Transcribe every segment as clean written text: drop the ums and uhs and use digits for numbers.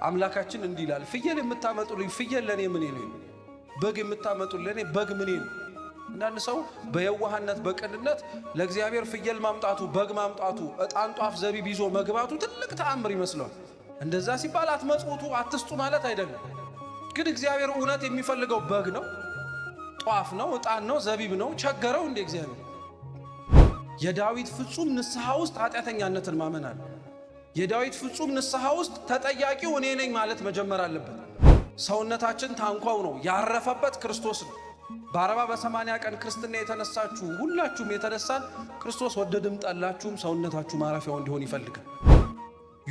አምላካችን እንዲህ ይላል ፍየል የምታመጡልኝ ፍየል ለኔ ምን ነው በግ የምታመጡልኝ ለኔ በግ ምን ነው አንዳንድ ሰው በየዋህነት በቅንነት ለእግዚአብሔር ፍየል ማምጣቱ በግ ማምጣቱ ዕጣን ጧፍ ዘቢብ ይዞ መግባቱ ትልቅ ተአምር ይመስላል እንደዛ ሲባል አትመጽውቱ አትስጡ ማለት አይደለም ግን እግዚአብሔር እውነት የሚፈልገው በግ ነው ጧፍ ነው ዕጣን ነው ዘቢብ ነው ቸገረው እንደ እግዚአብሔር የዳዊት ፍጹም ንስሐ ውስጥ ኃጢአተኛነትን ማመን አለ የዳዊት ፍጹም ንስሐ ውስጥ ተጠያቂው እኔ ነኝ ማለት መጀመር አለበት ሰውነታችን ታንኳው ነው ያረፈበት ክርስቶስ ነው በ40 በ80 ቀን ክርስትና የተነሳችሁ ሁላችሁም የተነሳን ክርስቶስ ወደድም ጠላችሁም ሰውነታችሁ ማረፊያው እንዲሆን ይፈልጋል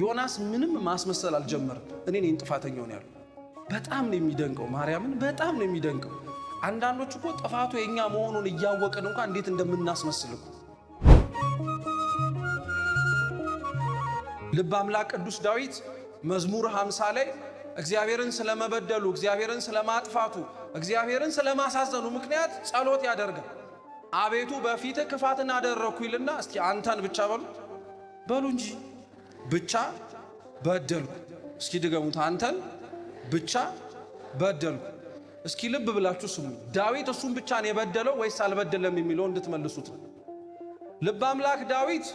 ዮናስ ምንም ማስመሰል አልጀመረም እኔ ነኝ ጥፋተኛው ነው ያለው በጣም ነው የሚደንቀው ማርያምን በጣም ነው የሚደንቀው አንዳንዶች እኮ ጥፋቱ የኛ መሆኑን እያወቀን እንኳን እንዴት እንደምናስመስልኩ ልብ አምላክ ቅዱስ ዳዊት መዝሙር 50 ላይ እግዚአብሔርን ስለመበደሉ እግዚአብሔርን ስለማጥፋቱ እግዚአብሔርን ስለማሳዘኑ ምክንያት ጸሎት ያደርጋል አቤቱ በፊት ክፋትን አደረኩ ይልና እስቲ አንተን ብቻ በሉ እንጂ ብቻ በደልኩ እስኪ ድገሙት አንተን ብቻ በደልኩ እስኪ ልብ ብላችሁ ስሙ ዳዊት እሱን ብቻ ነው የበደለው ወይስ አልበደለም የሚለው እንድትመልሱት ልብ አምላክ ዳዊት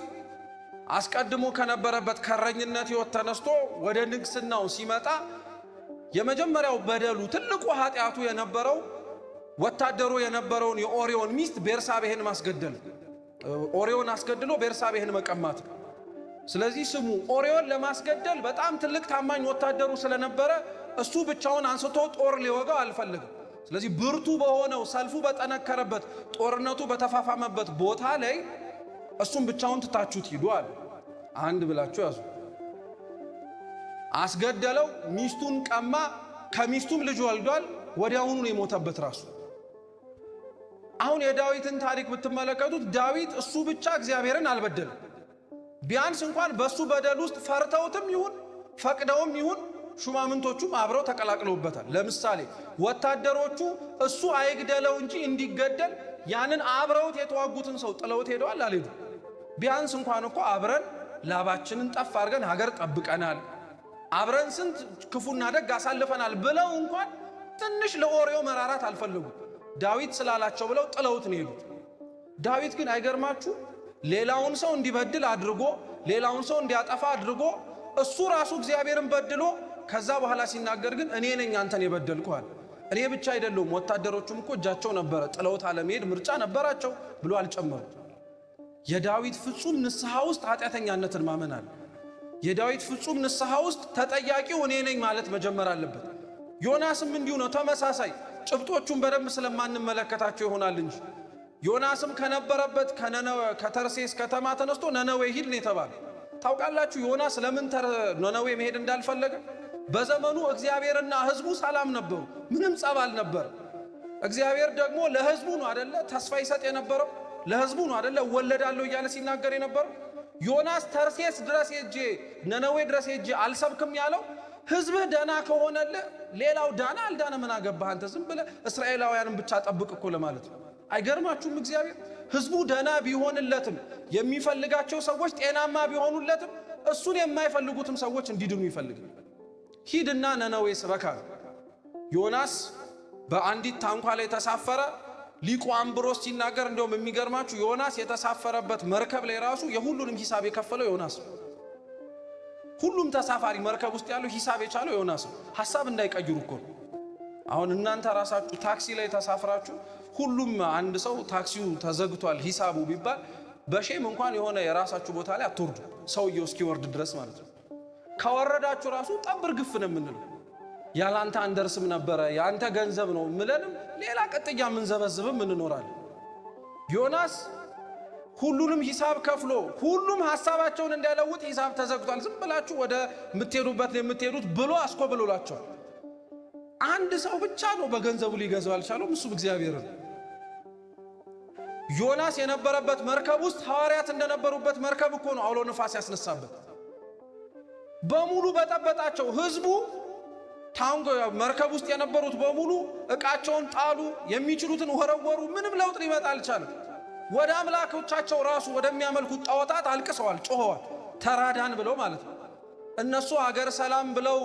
አስቀድሞ ከነበረበት ከረኝነት ሕይወት ተነስቶ ወደ ንግስናው ሲመጣ የመጀመሪያው በደሉ ትልቁ ኃጢያቱ የነበረው ወታደሩ የነበረውን የኦሪዮን ሚስት ቤርሳቤህን ማስገደል ኦሪዮን አስገድሎ ቤርሳቤህን መቀማት ስለዚህ ስሙ ኦሪዮን ለማስገደል በጣም ትልቅ ታማኝ ወታደሩ ስለነበረ እሱ ብቻውን አንስቶ ጦር ሊወጋው አልፈልግም ስለዚህ ብርቱ በሆነው ሰልፉ በጠነከረበት ጦርነቱ በተፋፋመበት ቦታ ላይ እሱም ብቻውን ትታችሁት ሂዷል አንድ ብላችሁ ያዙ አስገደለው ሚስቱን ቀማ ከሚስቱም ልጅ ወልዷል ወዲያውኑ ነው የሞተበት ራሱ አሁን የዳዊትን ታሪክ ብትመለከቱት ዳዊት እሱ ብቻ እግዚአብሔርን አልበደለም ቢያንስ እንኳን በሱ በደል ውስጥ ፈርተውትም ይሁን ፈቅደውም ይሁን ሹማምንቶቹም አብረው ተቀላቅለውበታል ለምሳሌ ወታደሮቹ እሱ አይግደለው እንጂ እንዲገደል ያንን አብረውት የተዋጉትን ሰው ጥለውት ሄደዋል አልሄዱ ቢያንስ እንኳን እኮ አብረን ላባችንን ጠፍ አድርገን ሀገር ጠብቀናል አብረን ስንት ክፉና ደግ አሳልፈናል ብለው እንኳን ትንሽ ለኦሪዮ መራራት አልፈልጉ ዳዊት ስላላቸው ብለው ጥለውት ነው ሄዱት ዳዊት ግን አይገርማችሁ ሌላውን ሰው እንዲበድል አድርጎ ሌላውን ሰው እንዲያጠፋ አድርጎ እሱ ራሱ እግዚአብሔርን በድሎ ከዛ በኋላ ሲናገር ግን እኔ ነኝ አንተን የበደልኩሃል እኔ ብቻ አይደለም ወታደሮቹም እኮ እጃቸው ነበር ጥለውት አለመሄድ ምርጫ ነበራቸው ብሎ አልጨመሩ የዳዊት ፍጹም ንስሐ ውስጥ ኃጢአተኛነትን ማመን አለ የዳዊት ፍጹም ንስሐ ውስጥ ተጠያቂው እኔ ነኝ ማለት መጀመር አለበት ዮናስም እንዲሁ ነው ተመሳሳይ ጭብጦቹን በደንብ ስለማንመለከታቸው ይሆናል እንጂ ዮናስም ከነበረበት ከተርሴስ ከተማ ተነስቶ ነነዌ ሂድ ነው የተባለው ታውቃላችሁ ዮናስ ለምን ነነዌ መሄድ እንዳልፈለገ በዘመኑ እግዚአብሔርና ህዝቡ ሰላም ነበሩ ምንም ጸብ አልነበር እግዚአብሔር ደግሞ ለህዝቡ ነው አይደለ ተስፋ ይሰጥ የነበረው ለህዝቡ ነው አይደለ ወለዳለው ይያለ ሲናገር የነበረው ዮናስ ተርሴስ ድረስ ሄጄ ነነዌ ድረስ ሄጄ አልሰብክም ያለው ህዝብህ ዳና ከሆነለ ሌላው ዳና አልዳነ ምን አገባህ አንተ ዝም ብለ እስራኤላውያንን ብቻ ጠብቅ እኮ ለማለት ነው አይገርማችሁም እግዚአብሔር ህዝቡ ዳና ቢሆንለትም የሚፈልጋቸው ሰዎች ጤናማ ቢሆኑለትም እሱን የማይፈልጉትም ሰዎች እንዲድኑ ይፈልጋል ሂድና ነነዌ ስበካ ዮናስ በአንዲት ታንኳ ላይ ተሳፈረ ሊቁ አምብሮስ ሲናገር እንደውም የሚገርማችሁ ዮናስ የተሳፈረበት መርከብ ላይ ራሱ የሁሉንም ሂሳብ የከፈለው ዮናስ ሁሉም ተሳፋሪ መርከብ ውስጥ ያለው ሂሳብ የቻለው ዮናስ ሐሳብ እንዳይቀይሩ እኮ አሁን እናንተ ራሳችሁ ታክሲ ላይ ተሳፍራችሁ ሁሉም አንድ ሰው ታክሲው ተዘግቷል ሂሳቡ ቢባል በሼም እንኳን የሆነ የራሳችሁ ቦታ ላይ አትወርዱ ሰውየው እስኪወርድ ድረስ ማለት ነው ከወረዳችሁ ራሱ ጠብር ግፍ ነው የምንለው ያላንተ አንደርስም ነበር ያንተ ገንዘብ ነው ምለንም ሌላ ቀጥያ ምን ዘበዝብም እንኖራለን ዮናስ ሁሉንም ሂሳብ ከፍሎ ሁሉም ሐሳባቸውን እንዲያለውጥ ሂሳብ ተዘግቷል ዝም ብላችሁ ወደ ምትሄዱበት የምትሄዱት ብሎ አስኮብሎላቸው አንድ ሰው ብቻ ነው በገንዘቡ ሊገዛው አልቻለው እሱም እግዚአብሔር ነው ዮናስ የነበረበት መርከብ ውስጥ ሐዋርያት እንደነበሩበት መርከብ እኮ ነው አውሎ ነፋስ ያስነሳበት በሙሉ በጠበጣቸው ህዝቡ ታንጎ መርከብ ውስጥ የነበሩት በሙሉ እቃቸውን ጣሉ የሚችሉትን ወረወሩ ምንም ለውጥ ሊመጣ አልቻለም ወደ አምላኮቻቸው ራሱ ወደሚያመልኩት ጣዖታት አልቅሰዋል ጮኸዋል ተራዳን ብለው ማለት ነው እነሱ አገር ሰላም ብለው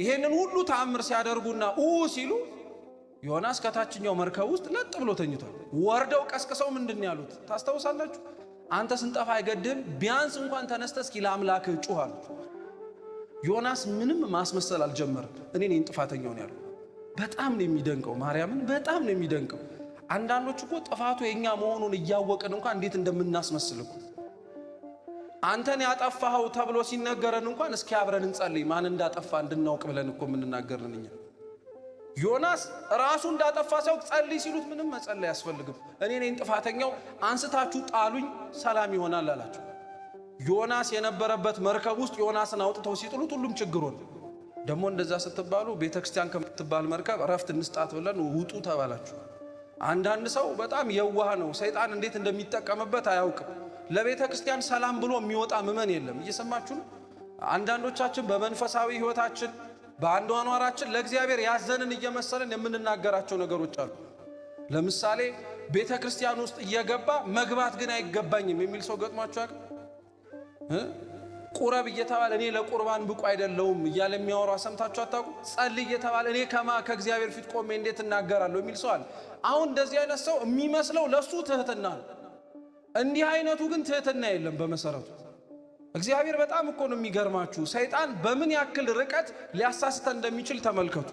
ይሄንን ሁሉ ተአምር ሲያደርጉና ሲሉ ዮናስ ከታችኛው መርከብ ውስጥ ለጥ ብሎ ተኝቷል። ወርደው ቀስቅሰው ምንድን ያሉት ታስታውሳላችሁ? አንተ ስንጠፋ አይገድም ቢያንስ እንኳን ተነስተህ እስኪ ለአምላክህ ጩህ አሉት። ዮናስ ምንም ማስመሰል አልጀመረም። እኔ ነኝ ጥፋተኛው ነው ያለው። በጣም ነው የሚደንቀው፣ ማርያምን በጣም ነው የሚደንቀው። አንዳንዶች እኮ ጥፋቱ የኛ መሆኑን እያወቅን እንኳን እንዴት እንደምናስመስል እኮ አንተን ያጠፋኸው ተብሎ ሲነገረን እንኳን እስኪ አብረን እንጸልይ ማን እንዳጠፋ እንድናውቅ ብለን እኮ የምንናገርን እኛ። ዮናስ ራሱ እንዳጠፋ ሰው ጸልይ ሲሉት ምንም መጸለይ አያስፈልግም። እኔ ነኝ ጥፋተኛው አንስታችሁ ጣሉኝ ሰላም ይሆናል አላቸው። ዮናስ የነበረበት መርከብ ውስጥ ዮናስን አውጥተው ሲጥሉት ሁሉም ችግር ሆነ። ደግሞ እንደዛ ስትባሉ ቤተክርስቲያን ከምትባል መርከብ ረፍት እንስጣት ብለን ውጡ ተባላችሁ። አንዳንድ ሰው በጣም የዋህ ነው፣ ሰይጣን እንዴት እንደሚጠቀምበት አያውቅም። ለቤተክርስቲያን ሰላም ብሎ የሚወጣ ምመን የለም። እየሰማችሁ ነው። አንዳንዶቻችን በመንፈሳዊ ህይወታችን በአኗኗራችን ለእግዚአብሔር ያዘንን እየመሰለን የምንናገራቸው ነገሮች አሉ። ለምሳሌ ቤተክርስቲያን ውስጥ እየገባ መግባት ግን አይገባኝም የሚል ሰው ገጥሟችሁ ያውቃል? ቁረብ እየተባለ እኔ ለቁርባን ብቁ አይደለሁም እያለ የሚያወራ ሰምታችሁ አታውቁ? ጸልይ እየተባለ እኔ ከእግዚአብሔር ፊት ቆሜ እንዴት እናገራለሁ የሚል ሰው አለ። አሁን እንደዚህ አይነት ሰው የሚመስለው ለሱ ትህትና ነው። እንዲህ አይነቱ ግን ትህትና የለም በመሰረቱ። እግዚአብሔር በጣም እኮ ነው የሚገርማችሁ። ሰይጣን በምን ያክል ርቀት ሊያሳስተን እንደሚችል ተመልከቱ።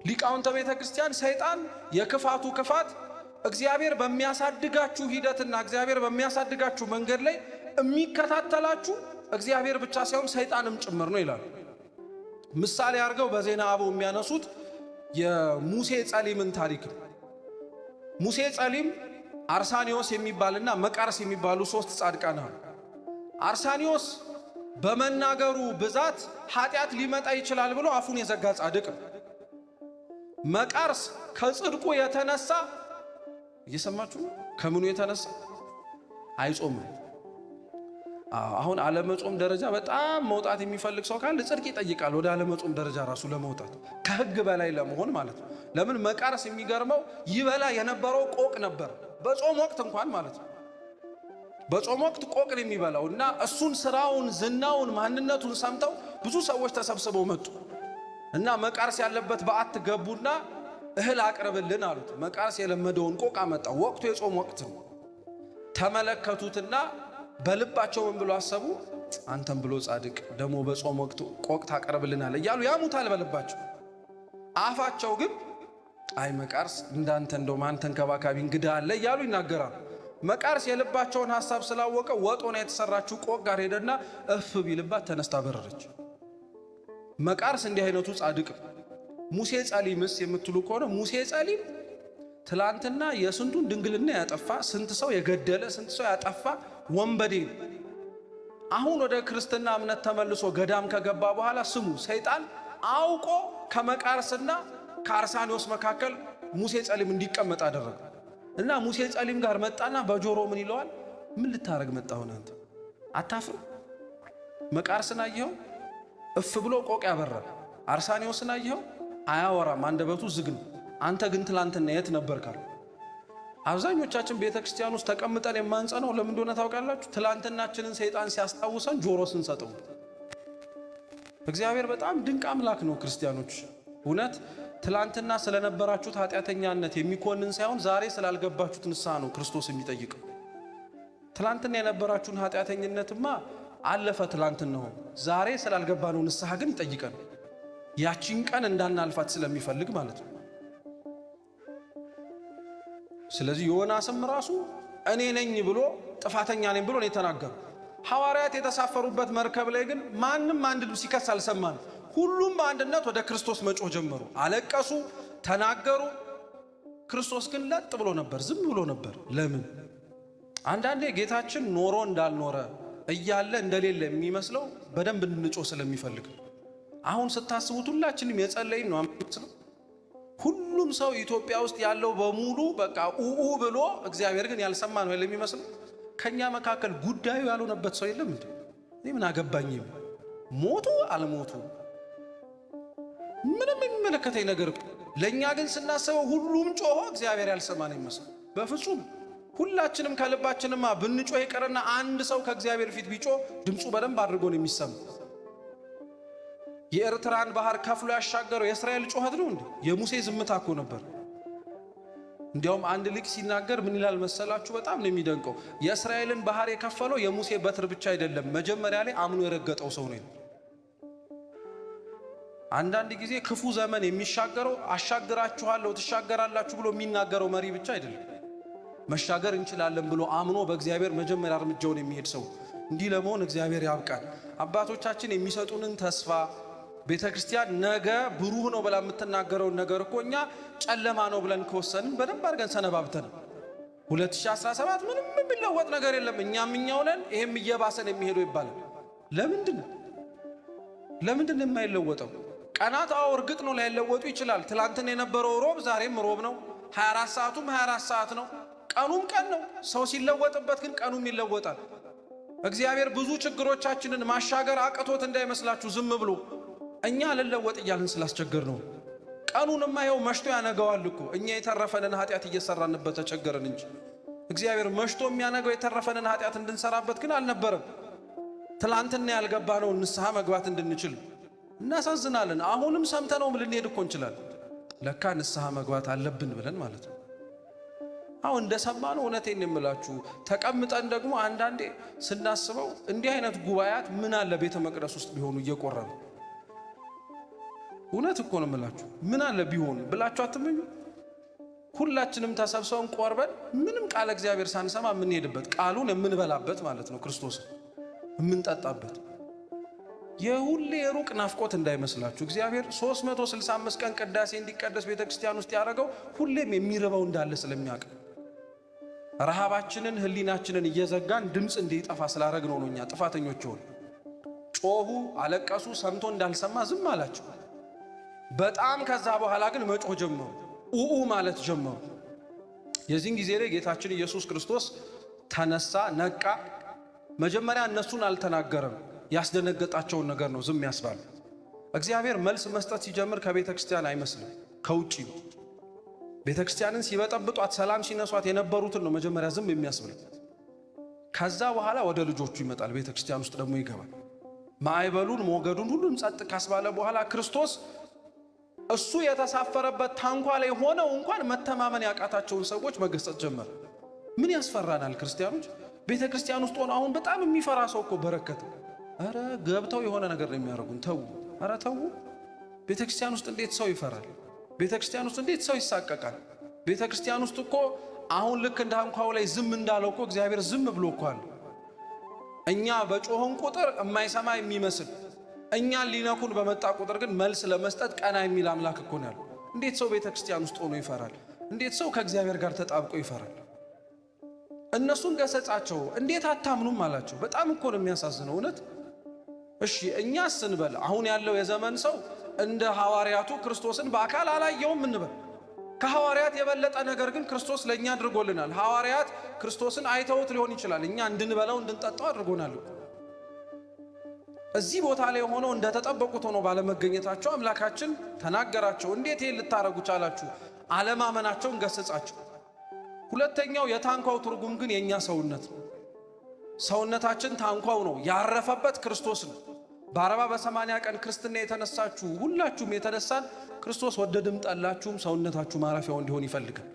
ሊቃውንተ ቤተ ክርስቲያን ሰይጣን የክፋቱ ክፋት እግዚአብሔር በሚያሳድጋችሁ ሂደትና እግዚአብሔር በሚያሳድጋችሁ መንገድ ላይ የሚከታተላችሁ እግዚአብሔር ብቻ ሳይሆን ሰይጣንም ጭምር ነው ይላሉ። ምሳሌ አድርገው በዜና አበው የሚያነሱት የሙሴ ጸሊምን ታሪክ ነው። ሙሴ ጸሊም አርሳኒዮስ የሚባልና መቃርስ የሚባሉ ሶስት ጻድቃን አሉ። አርሳኒዮስ በመናገሩ ብዛት ኃጢአት ሊመጣ ይችላል ብሎ አፉን የዘጋ ጻድቅ ነው። መቃርስ ከጽድቁ የተነሳ እየሰማችሁ ከምኑ የተነሳ አይጾምም። አሁን አለመጾም ደረጃ በጣም መውጣት የሚፈልግ ሰው ካለ ጽድቅ ይጠይቃል። ወደ አለመጾም ደረጃ ራሱ ለመውጣት ከህግ በላይ ለመሆን ማለት ነው። ለምን መቃርስ የሚገርመው ይበላ የነበረው ቆቅ ነበር፣ በጾም ወቅት እንኳን ማለት ነው። በጾም ወቅት ቆቅ ነው የሚበላው እና እሱን ስራውን፣ ዝናውን፣ ማንነቱን ሰምተው ብዙ ሰዎች ተሰብስበው መጡ እና መቃርስ ያለበት በዓት ገቡና እህል አቅርብልን አሉት። መቃርስ የለመደውን ቆቅ አመጣ። ወቅቱ የጾም ወቅት ነው። ተመለከቱትና በልባቸው ምን ብሎ አሰቡ? አንተም ብሎ ጻድቅ ደግሞ በጾም ወቅት ቆቅ ታቀርብልናል እያሉ ያሙታል በልባቸው። አፋቸው ግን አይ መቃርስ እንዳንተ እንደው ማን ተንከባካቢ እንግዳ አለ እያሉ ይናገራሉ። መቃርስ የልባቸውን ሐሳብ ስላወቀ ወጦና የተሰራችው ቆቅ ጋር ሄደና እፍ ቢልባት ተነስታ በረረች። መቃርስ እንዲህ አይነቱ ጻድቅ። ሙሴ ጸሊምስ የምትሉ ከሆነ ሙሴ ጸሊም ትላንትና የስንቱን ድንግልና ያጠፋ፣ ስንት ሰው የገደለ፣ ስንት ሰው ያጠፋ ወንበዴ። አሁን ወደ ክርስትና እምነት ተመልሶ ገዳም ከገባ በኋላ ስሙ ሰይጣን አውቆ ከመቃርስና ከአርሳኒዮስ መካከል ሙሴ ጸሊም እንዲቀመጥ አደረገ እና ሙሴ ጸሊም ጋር መጣና በጆሮ ምን ይለዋል? ምን ልታረግ መጣህ አንተ? አታፍር? መቃርስን አየኸው? እፍ ብሎ ቆቅ ያበራል። አርሳኒዮስን አየኸው? አያወራም፣ አንደበቱ ዝግ ነው። አንተ ግን ትላንትና የት ነበርካል? አብዛኞቻችን ቤተክርስቲያን ውስጥ ተቀምጠን የማንጸነው ለምን እንደሆነ ታውቃላችሁ? ትላንትናችንን ሰይጣን ሲያስታውሰን ጆሮ ስንሰጠው። እግዚአብሔር በጣም ድንቅ አምላክ ነው። ክርስቲያኖች እውነት ትላንትና ስለነበራችሁት ኃጢአተኛነት የሚኮንን ሳይሆን ዛሬ ስላልገባችሁት ንስሐ ነው ክርስቶስ የሚጠይቀው። ትላንትና የነበራችሁን ኃጢአተኝነትማ አለፈ ትላንትናው። ዛሬ ስላልገባነው ንስሐ ግን ይጠይቀን። ያቺን ቀን እንዳናልፋት ስለሚፈልግ ማለት ነው። ስለዚህ ዮናስም ራሱ እኔ ነኝ ብሎ ጥፋተኛ ነኝ ብሎ ነው የተናገረው። ሐዋርያት የተሳፈሩበት መርከብ ላይ ግን ማንም አንድ ልብ ሲከስ አልሰማንም። ሁሉም በአንድነት ወደ ክርስቶስ መጮህ ጀመሩ። አለቀሱ፣ ተናገሩ። ክርስቶስ ግን ለጥ ብሎ ነበር፣ ዝም ብሎ ነበር። ለምን? አንዳንዴ ጌታችን ኖሮ እንዳልኖረ እያለ እንደሌለ የሚመስለው በደንብ እንጮህ ስለሚፈልግ። አሁን ስታስቡት ሁላችንም የጸለይን ነው አምጥተው ሁሉም ሰው ኢትዮጵያ ውስጥ ያለው በሙሉ በቃ ኡኡ ብሎ እግዚአብሔር ግን ያልሰማ ነው የሚመስለው። ከኛ መካከል ጉዳዩ ያልሆነበት ሰው የለም እንዴ? እኔ ምን አገባኝ? ሞቱ አልሞቱ ምንም የሚመለከተኝ ነገር። ለኛ ግን ስናስበው ሁሉም ጮሆ እግዚአብሔር ያልሰማ ነው የሚመስለው። በፍጹም ሁላችንም ከልባችንማ ብንጮህ ይቀርና አንድ ሰው ከእግዚአብሔር ፊት ቢጮህ ድምፁ በደንብ አድርጎ ነው የሚሰማው። የኤርትራን ባህር ከፍሎ ያሻገረው የእስራኤል ጩኸት ነው እንዴ? የሙሴ ዝምታ እኮ ነበር። እንዲያውም አንድ ሊቅ ሲናገር ምን ይላል መሰላችሁ? በጣም ነው የሚደንቀው። የእስራኤልን ባህር የከፈለው የሙሴ በትር ብቻ አይደለም፣ መጀመሪያ ላይ አምኖ የረገጠው ሰው ነው። አንዳንድ ጊዜ ክፉ ዘመን የሚሻገረው አሻግራችኋለሁ ትሻገራላችሁ ብሎ የሚናገረው መሪ ብቻ አይደለም፣ መሻገር እንችላለን ብሎ አምኖ በእግዚአብሔር መጀመሪያ እርምጃውን የሚሄድ ሰው። እንዲህ ለመሆን እግዚአብሔር ያብቃን። አባቶቻችን የሚሰጡንን ተስፋ ቤተክርስቲያን ነገ ብሩህ ነው ብላ የምትናገረውን ነገር እኮ እኛ ጨለማ ነው ብለን ከወሰንን በደንብ አድርገን ሰነባብተን 2017 ምንም የሚለወጥ ነገር የለም እኛም እኛው ነን ይሄም እየባሰን የሚሄደው ይባላል። ለምንድን ነው የማይለወጠው? ቀናት እርግጥ ነው ላይለወጡ ይችላል። ትላንትን የነበረው ሮብ ዛሬም ሮብ ነው። 24 ሰዓቱም 24 ሰዓት ነው። ቀኑም ቀን ነው። ሰው ሲለወጥበት ግን ቀኑም ይለወጣል። እግዚአብሔር ብዙ ችግሮቻችንን ማሻገር አቅቶት እንዳይመስላችሁ ዝም ብሎ እኛ ልለወጥ እያልን ስላስቸገር ነው። ቀኑንማ ይኸው መሽቶ ያነገዋል እኮ እኛ የተረፈንን ኃጢአት እየሰራንበት ተቸገረን እንጂ እግዚአብሔር መሽቶ የሚያነገው የተረፈንን ኃጢአት እንድንሰራበት ግን አልነበረም። ትላንትና ያልገባነው ንስሐ መግባት እንድንችል እናሳዝናለን። አሁንም ሰምተነው ልንሄድ እኮ እንችላለን። ለካ ንስሐ መግባት አለብን ብለን ማለት ነው። አሁን እንደሰማነው እውነቴን የምላችሁ ተቀምጠን ደግሞ አንዳንዴ ስናስበው እንዲህ አይነት ጉባኤያት ምን አለ ቤተ መቅደስ ውስጥ ቢሆኑ እየቆረቡ እውነት እኮ ነው የምላችሁ። ምን አለ ቢሆን ብላችሁ አትመኙ? ሁላችንም ተሰብስበን ቆርበን ምንም ቃል እግዚአብሔር ሳንሰማ የምንሄድበት ቃሉን የምንበላበት ማለት ነው፣ ክርስቶስ የምንጠጣበት የሁሌ የሩቅ ናፍቆት እንዳይመስላችሁ። እግዚአብሔር 365 ቀን ቅዳሴ እንዲቀደስ ቤተክርስቲያን ውስጥ ያደረገው ሁሌም የሚርበው እንዳለ ስለሚያውቅ ረሃባችንን ህሊናችንን እየዘጋን ድምፅ እንዲጠፋ ስላደረግነው ነው እኛ ጥፋተኞች ሆነ። ጮሁ፣ አለቀሱ፣ ሰምቶ እንዳልሰማ ዝም አላቸው። በጣም ከዛ በኋላ ግን መጮህ ጀመሩ፣ ኡኡ ማለት ጀመሩ። የዚህን ጊዜ ላይ ጌታችን ኢየሱስ ክርስቶስ ተነሳ፣ ነቃ። መጀመሪያ እነሱን አልተናገረም፣ ያስደነገጣቸውን ነገር ነው ዝም ያስባል። እግዚአብሔር መልስ መስጠት ሲጀምር ከቤተ ክርስቲያን አይመስልም፣ ከውጪ ነው። ቤተ ክርስቲያንን ሲበጠብጧት፣ ሰላም ሲነሷት የነበሩትን ነው መጀመሪያ ዝም የሚያስብል። ከዛ በኋላ ወደ ልጆቹ ይመጣል፣ ቤተ ክርስቲያን ውስጥ ደግሞ ይገባል። ማዕበሉን ሞገዱን ሁሉም ጸጥ ካስባለ በኋላ ክርስቶስ እሱ የተሳፈረበት ታንኳ ላይ ሆነው እንኳን መተማመን ያቃታቸውን ሰዎች መገሰጽ ጀመረ። ምን ያስፈራናል ክርስቲያኖች? ቤተ ክርስቲያን ውስጥ ሆነ አሁን በጣም የሚፈራ ሰው እኮ በረከተ። አረ ገብተው የሆነ ነገር ነው የሚያደርጉን። ተው፣ አረ ተው። ቤተ ክርስቲያን ውስጥ እንዴት ሰው ይፈራል? ቤተ ክርስቲያን ውስጥ እንዴት ሰው ይሳቀቃል? ቤተ ክርስቲያን ውስጥ እኮ አሁን ልክ እንደ ታንኳው ላይ ዝም እንዳለው እኮ እግዚአብሔር ዝም ብሎ እኮ አለ። እኛ በጮህን ቁጥር የማይሰማ የሚመስል እኛን ሊነኩን በመጣ ቁጥር ግን መልስ ለመስጠት ቀና የሚል አምላክ እኮ ነው ያለው። እንዴት ሰው ቤተ ክርስቲያን ውስጥ ሆኖ ይፈራል? እንዴት ሰው ከእግዚአብሔር ጋር ተጣብቆ ይፈራል? እነሱን ገሰጻቸው። እንዴት አታምኑም አላቸው። በጣም እኮ ነው የሚያሳዝነው እውነት። እሺ እኛ ስንበል አሁን ያለው የዘመን ሰው እንደ ሐዋርያቱ ክርስቶስን በአካል አላየውም እንበል። ከሐዋርያት የበለጠ ነገር ግን ክርስቶስ ለእኛ አድርጎልናል። ሐዋርያት ክርስቶስን አይተውት ሊሆን ይችላል፣ እኛ እንድንበላው እንድንጠጣው አድርጎናል። እዚህ ቦታ ላይ ሆነው እንደተጠበቁት ሆኖ ባለመገኘታቸው አምላካችን ተናገራቸው። እንዴት ይሄን ልታረጉ ቻላችሁ? አለማመናቸውን ገሰጻቸው። ሁለተኛው የታንኳው ትርጉም ግን የኛ ሰውነት ነው። ሰውነታችን ታንኳው ነው፣ ያረፈበት ክርስቶስ ነው። በ40 በ80 ቀን ክርስትና የተነሳችሁ ሁላችሁም የተነሳን ክርስቶስ ወደድም ጠላችሁም ሰውነታችሁ ማረፊያው እንዲሆን ይፈልጋል።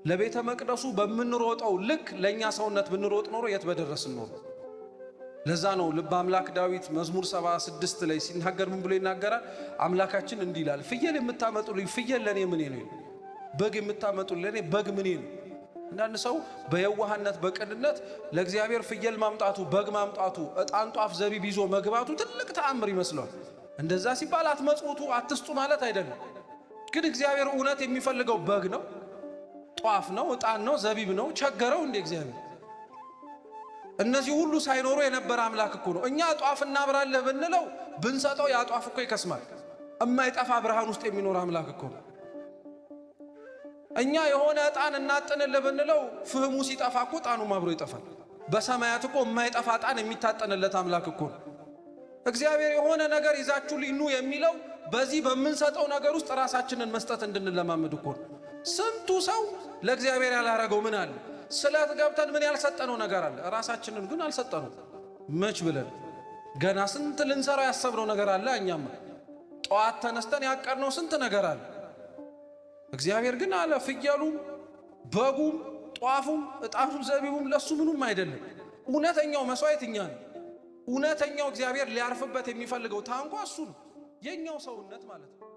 ለቤተ መቅደሱ በምንሮጠው ልክ ለኛ ሰውነት ብንሮጥ ኖሮ የት በደረስን ኖሮ። ለዛ ነው ልበ አምላክ ዳዊት መዝሙር 76 ላይ ሲናገር ምን ብሎ ይናገራል? አምላካችን እንዲህ ይላል፣ ፍየል የምታመጡልኝ ፍየል ለኔ ምኔ ነው? በግ የምታመጡልኝ ለኔ በግ ምኔ ነው? አንዳንድ ሰው በየዋህነት በቅንነት ለእግዚአብሔር ፍየል ማምጣቱ በግ ማምጣቱ ዕጣን ጧፍ ዘቢብ ይዞ መግባቱ ትልቅ ተአምር ይመስለዋል። እንደዛ ሲባል አትመጽውቱ አትስጡ ማለት አይደለም። ግን እግዚአብሔር እውነት የሚፈልገው በግ ነው፣ ጧፍ ነው፣ ዕጣን ነው፣ ዘቢብ ነው። ቸገረው እንደ እግዚአብሔር? እነዚህ ሁሉ ሳይኖሩ የነበረ አምላክ እኮ ነው። እኛ ጧፍ እናብራለህ ብንለው ብንሰጠው ያ ጧፍ እኮ ይከስማል። እማይጠፋ ብርሃን ውስጥ የሚኖር አምላክ እኮ ነው። እኛ የሆነ ዕጣን እናጥንልህ ብንለው ፍህሙ ሲጠፋ እኮ ዕጣኑም አብሮ ይጠፋል። በሰማያት እኮ የማይጠፋ ዕጣን የሚታጠንለት አምላክ እኮ ነው። እግዚአብሔር የሆነ ነገር ይዛችሁልኝ ኑ የሚለው በዚህ በምንሰጠው ነገር ውስጥ ራሳችንን መስጠት እንድንለማመድ እኮ ነው። ስንቱ ሰው ለእግዚአብሔር ያላረገው ምን አለ? ስለት ገብተን ምን ያልሰጠነው ነገር አለ? ራሳችንን ግን አልሰጠነው። መች ብለን ገና ስንት ልንሰራው ያሰብነው ነገር አለ። እኛማ ጠዋት ተነስተን ያቀድነው ስንት ነገር አለ። እግዚአብሔር ግን አለ ፍየሉም በጉም ጧፉም ዕጣኑም ዘቢቡም ለሱ ምኑም አይደለም። እውነተኛው መስዋዕት እኛ ነው። እውነተኛው እግዚአብሔር ሊያርፍበት የሚፈልገው ታንኳ እሱ ነው፣ የኛው ሰውነት ማለት ነው።